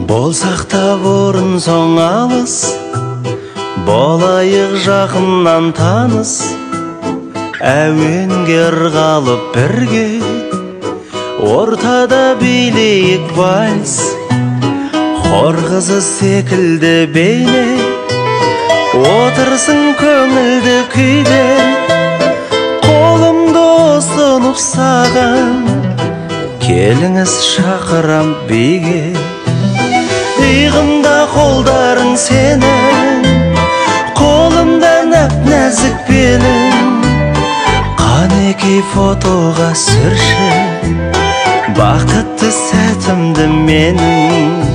Болсақ та бұрын соң алыс, болайық жақыннан таныс. Әуенге ырғалып бірге, ортада билейік вальс. Хор қызы секілді бейне, отырсың көңілді күйде. Қолымды ұсынып саған, келіңіз шақырам биге. Иығымда қолдарың сенің, қолымда нәп-нәзік белің. Қанекей фотоға сүрші, бақытты сәтімді менің.